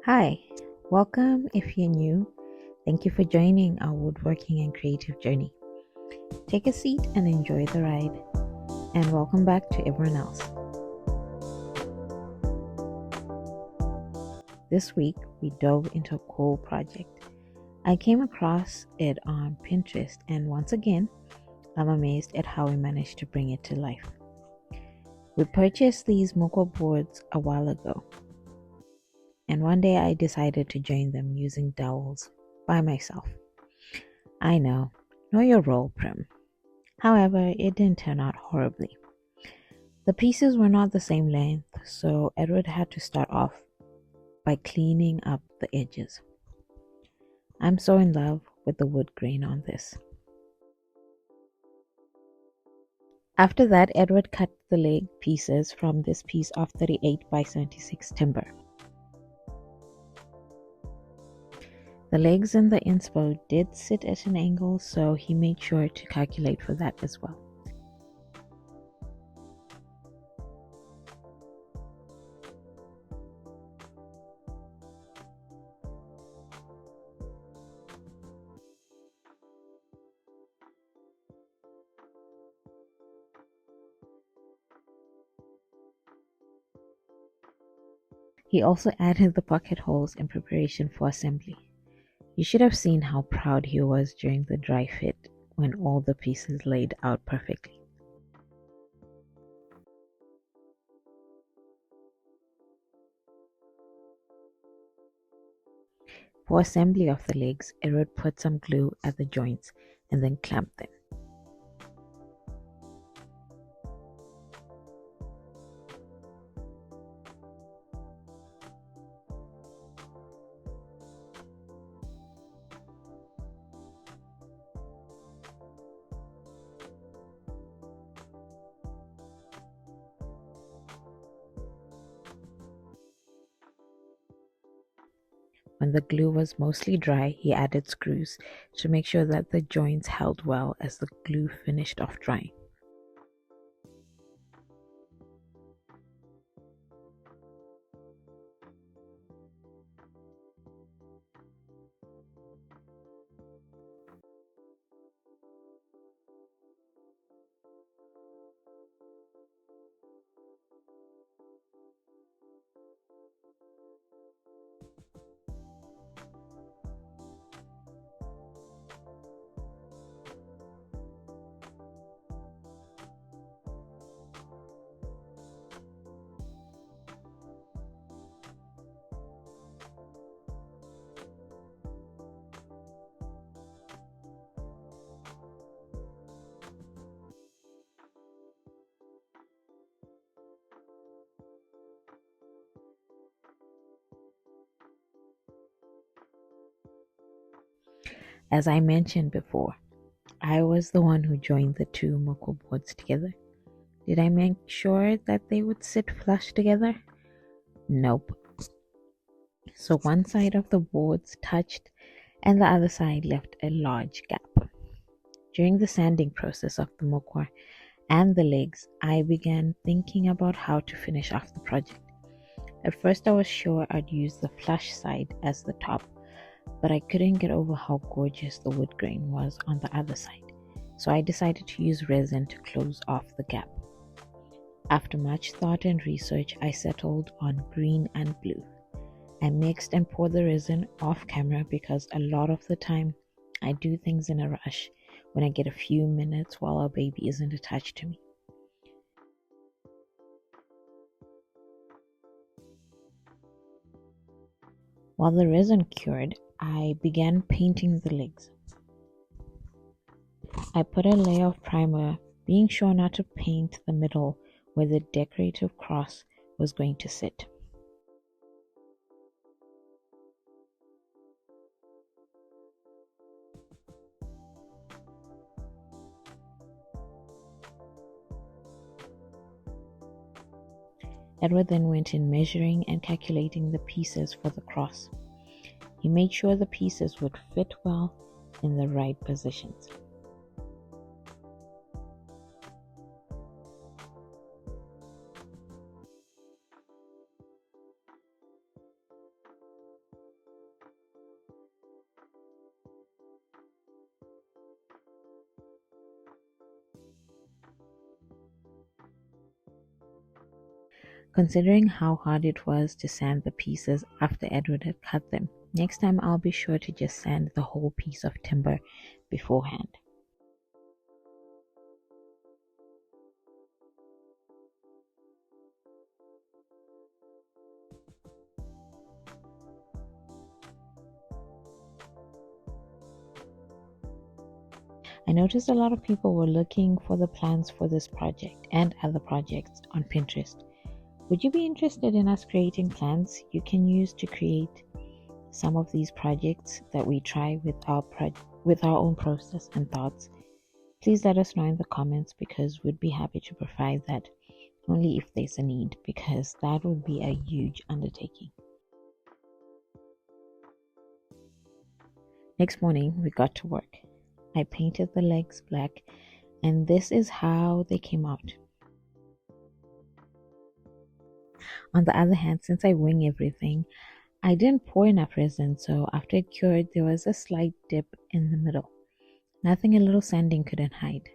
Hi, welcome if you're new. Thank you for joining our woodworking and creative journey. Take a seat and enjoy the ride. And welcome back to everyone else. This week, we dove into a cool project. I came across it on Pinterest, and once again, I'm amazed at how we managed to bring it to life. We purchased these moko boards a while ago, and one day I decided to join them using dowels by myself. I know your role, Prim. However, it didn't turn out horribly. The pieces were not the same length, so Edward had to start off by cleaning up the edges. I'm so in love with the wood grain on this. After that, Edward cut the leg pieces from this piece of 38 by 76 timber. The legs and the inspo did sit at an angle, so he made sure to calculate for that as well. He also added the pocket holes in preparation for assembly. You should have seen how proud he was during the dry fit when all the pieces laid out perfectly. For assembly of the legs, Edward put some glue at the joints and then clamped them. When the glue was mostly dry, he added screws to make sure that the joints held well as the glue finished off drying. As I mentioned before, I was the one who joined the two moko boards together. Did I make sure that they would sit flush together? Nope. So one side of the boards touched and the other side left a large gap. During the sanding process of the mokwa and the legs, I began thinking about how to finish off the project. At first, I was sure I'd use the flush side as the top, but I couldn't get over how gorgeous the wood grain was on the other side, so I decided to use resin to close off the gap. After much thought and research, I settled on green and blue. I mixed and poured the resin off camera because a lot of the time I do things in a rush when I get a few minutes while our baby isn't attached to me. While the resin cured, I began painting the legs. I put a layer of primer, being sure not to paint the middle where the decorative cross was going to sit. Edward then went in measuring and calculating the pieces for the cross. He made sure the pieces would fit well in the right positions. considering how hard it was to sand the pieces after Edward had cut them. Next time I'll be sure to just sand the whole piece of timber beforehand. I noticed a lot of people were looking for the plans for this project and other projects on Pinterest. Would you be interested in us creating plans you can use to create some of these projects that we try with our own process and thoughts? Please let us know in the comments, because we'd be happy to provide that only if there's a need, because that would be a huge undertaking. Next morning, we got to work. I painted the legs black, and this is how they came out. On the other hand, since I wing everything, I didn't pour enough resin, so after it cured, there was a slight dip in the middle. Nothing a little sanding couldn't hide.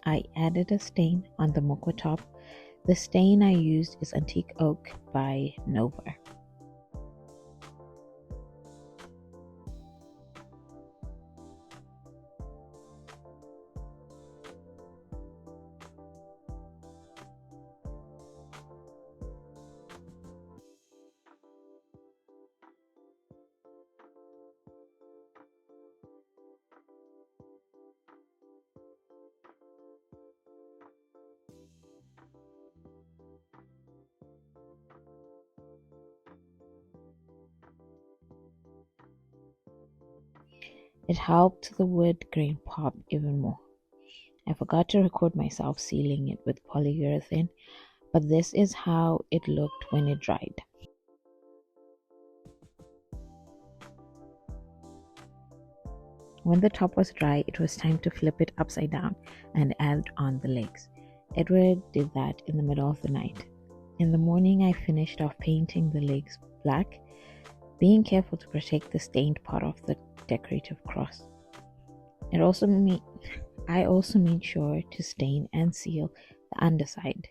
I added a stain on the mocha top. The stain I used is Antique Oak by Nova. It helped the wood grain pop even more. I forgot to record myself sealing it with polyurethane, but this is how it looked when it dried. When the top was dry, it was time to flip it upside down and add on the legs. Edward did that in the middle of the night. In the morning, I finished off painting the legs black, being careful to protect the stained part of the decorative cross. I also made sure to stain and seal the underside.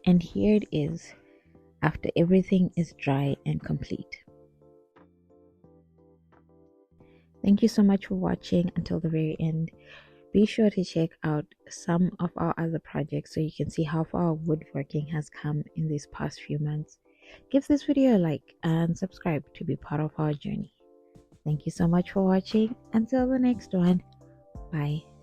And here it is, after everything is dry and complete. Thank you so much for watching until the very end. Be sure to check out some of our other projects so you can see how far woodworking has come in these past few months. Give this video a like and subscribe to be part of our journey. Thank you so much for watching. Until the next one, bye.